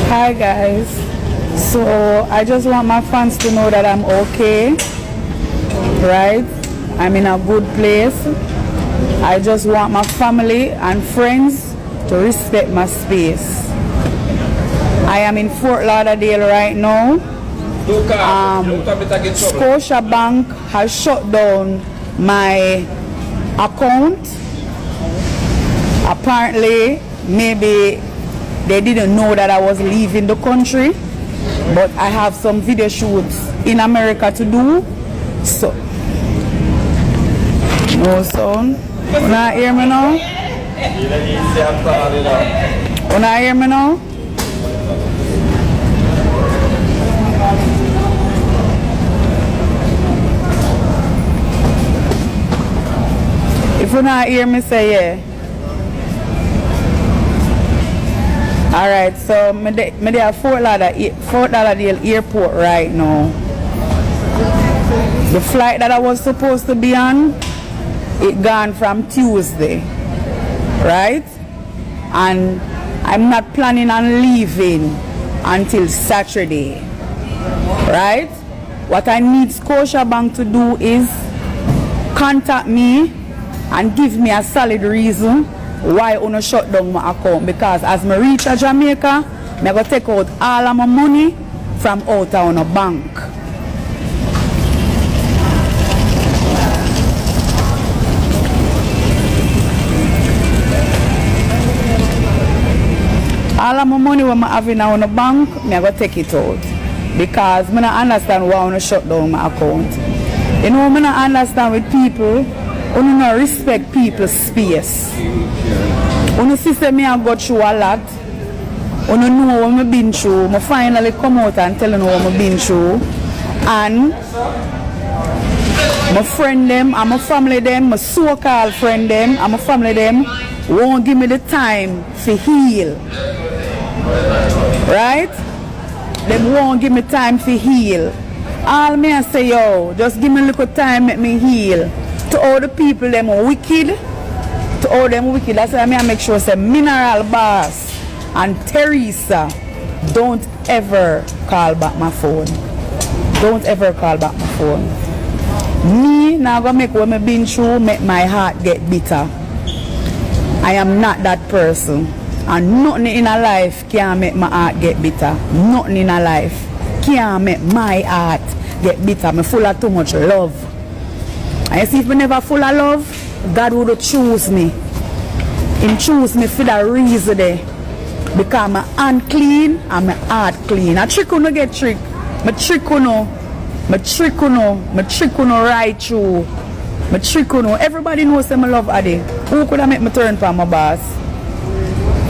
Hi guys, so I just want my fans to know that I'm okay, right? I'm in a good place. I just want my family and friends to respect my space. I am in Fort Lauderdale right now. Scotia Bank has shut down my account. Apparently, maybe they didn't know that I was leaving the country, but I have some video shoots in America to do. So, no sound. Wanna hear me now? Wanna hear me now? If you not hear me, say yeah. Alright, so I'm at Fort Lauderdale Airport right now. The flight that I was supposed to be on, it gone from Tuesday, right? And I'm not planning on leaving until Saturday, right? What I need Scotia Bank to do is contact me and give me a solid reason why I wanna shut down my account, because as I reach Jamaica, I'm going to take out all of my money from out of a bank. All of my money when I have in a bank, I'm going to take it out. Because I don't understand why I want to shut down my account. You know, I don't understand with people, I don't respect people's space. When you see me I go through a lot, when you know what I've been through, I finally come out and tell you what I've been through. And my friend them, and my family them, my so-called friend them, and my family them won't give me the time to heal. Right? They won't give me time to heal. All me I say, yo, just give me a little time, make me heal. To all the people them wicked, to all them wicked, that's why I make sure say Mineral Boss and Teresa don't ever call back my phone. Don't ever call back my phone. Me now gonna make what I've been through make my heart get bitter. I am not that person. And nothing in a life can make my heart get bitter. Nothing in a life can make my heart get bitter. I'm full of too much love. And you see, if I never full of love, God would choose me. He choose me for that reason there. Because my hand clean and my heart clean. I trick you no get trick. My trick you no. My trick you no. My trick you no right through. My trick you no. Everybody knows that I love Adi. Who could I make me turn for my boss?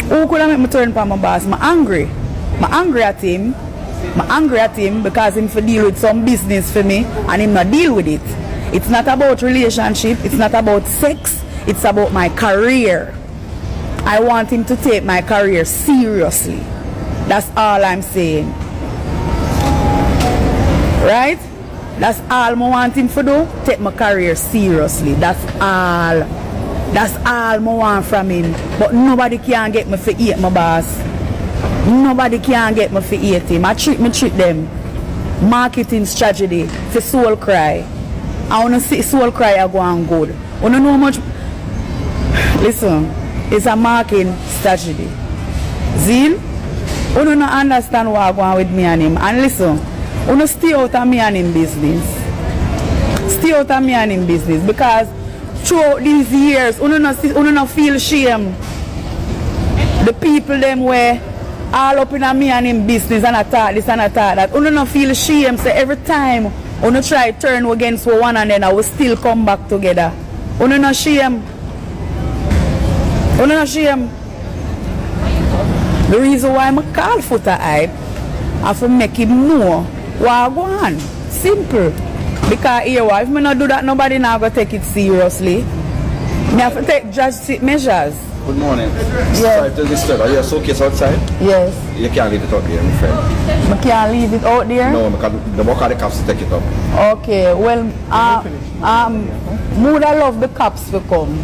Who could I make me turn for my boss? I'm angry. I'm angry at him. I'm angry at him because him for deal with some business for me and him not deal with it. It's not about relationship, it's not about sex, it's about my career. I want him to take my career seriously. That's all I'm saying. Right? That's all I want him to do, take my career seriously. That's all. That's all I want from him. But nobody can get me for eat my boss. Nobody can get me for eat him. I treat them. Marketing strategy for Soul Cry. I want to see Soul Cry go on good. I don't know much. Listen, it's a marketing strategy. Zin, I don't understand what going on with me and him. And listen, I don't stay out of me and him business. Stay out of me and him business because throughout these years, I don't feel shame. The people them were all up in me and him business and I thought this and I thought that. I don't feel shame. So every time I try to turn against one and then I will still come back together. I don't shame. I don't shame. The reason why I call for the hype is to make him know what I want. Simple. Because here, if I not do that, nobody now going to take it seriously. I have to take drastic measures. Good morning. Yes. Sorry to disturb. Are you a suitcase outside? Yes. You can't leave it out there, my friend. I can't leave it out there? No, because the work of the cops to take it up. Okay, well, would I love the cops to come?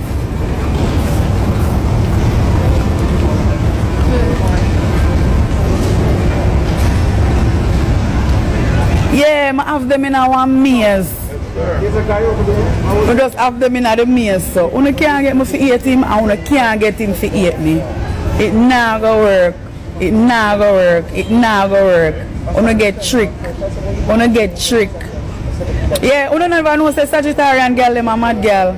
Yeah, I have them in our maze. We just have them in the maze. So, you can't get me to eat him, and you can't get him to eat me. It not go work. It not go work. It not go work. You get tricked. You get tricked. Yeah, you don't even know say Sagittarian girl them a mad girl.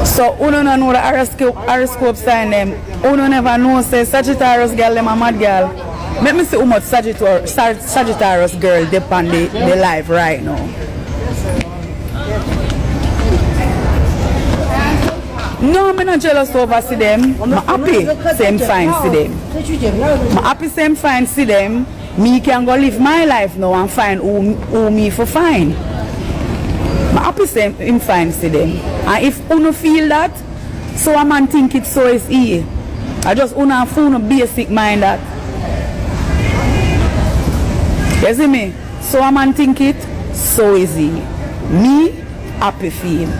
So you don't know the horoscope sign them. You don't never know say Sagittarius girl them a mad girl. Let me see how much Sagittarius girl depend the life right now. No, I'm not jealous over Sidem. I'm happy same fine Sidem. I'm happy same fine Sidem. Me can go live my life now and find who me for fine. I'm happy same him fine Sidem. And if you don't feel that, so a man think it so is he. I just wanna phone a basic mind that. You see me? So a man think it, so is he. Me, happy for him.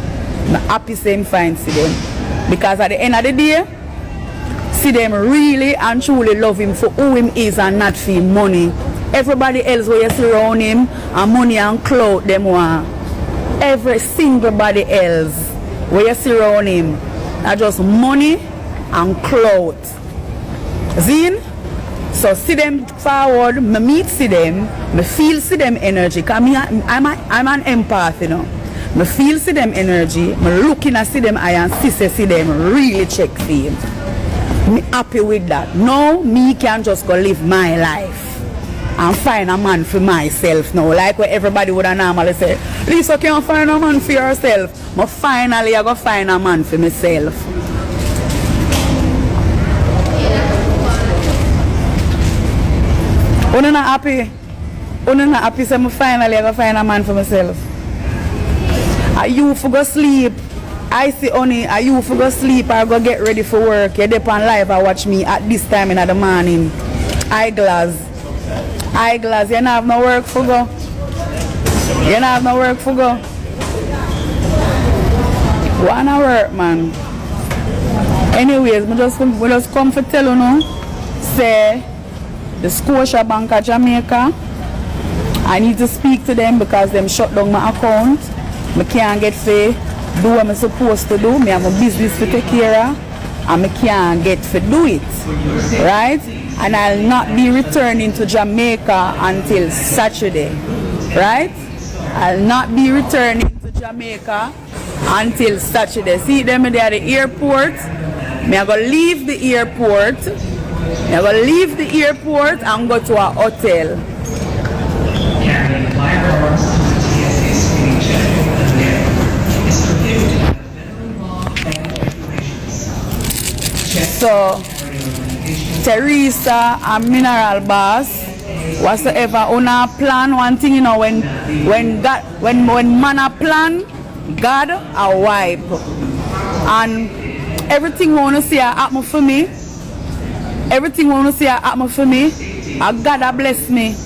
I'm happy same fine Sidem. Because at the end of the day, Sidem really and truly love him for who him is and not for him money. Everybody else where you see around him and money and clout them want. Every single body else where you see around him are just money and clout. Zine? So Sidem forward, me meet Sidem, me feel Sidem energy. Cause I'm an empath, you know. Me feel Sidem energy, me looking at Sidem eye and see Sidem really check for him. Me happy with that. Now me can just go live my life and find a man for myself now. Like what everybody would have normally say, Lisa can't find a man for yourself. But finally I go find a man for myself. You're not happy? You're not happy so finally I go find a man for myself. Are you for go sleep? I see honey, are you for go sleep or go get ready for work? You're there on live and watch me at this time in the morning. Eyeglass, you don't have no work for go. You don't have no work for go. Wanna work, man. Anyways, we just come for tell you now, say the Scotia Bank of Jamaica, I need to speak to them because them shut down my account. I can't get to do what I'm supposed to do. I have a business to take care of and I can't get to do it. Right? And I'll not be returning to Jamaica until Saturday. Right? I'll not be returning to Jamaica until Saturday. See them there at the airport. I'm going to leave the airport. I'm going to leave the airport and go to a hotel. So, Teresa and Mineral Boss, whatsoever, on a plan one thing, you know, when man a plan, God a wipe. And everything I want to see happen for me, everything I want to see happen for me, God a bless me.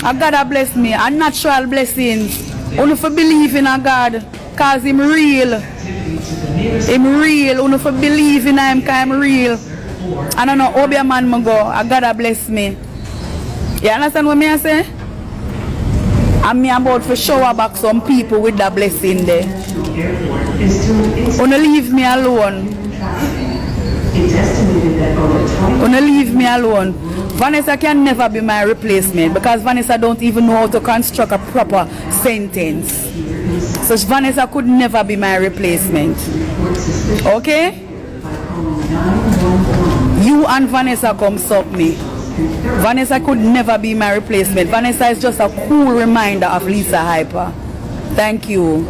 God a bless me, a natural blessings. Only for believe in a God, cause him real. Him real, only for believe in him, cause him real. I don't know how be a man I go, God a bless me. You understand what me I say? And me about to shower back some people with that blessing there. Wanna leave me alone. Wanna leave me alone. Vanessa can never be my replacement because Vanessa don't even know how to construct a proper sentence. So Vanessa could never be my replacement. Okay? You and Vanessa come suck me. Vanessa could never be my replacement. Vanessa is just a cool reminder of Lisa Hyper. Thank you.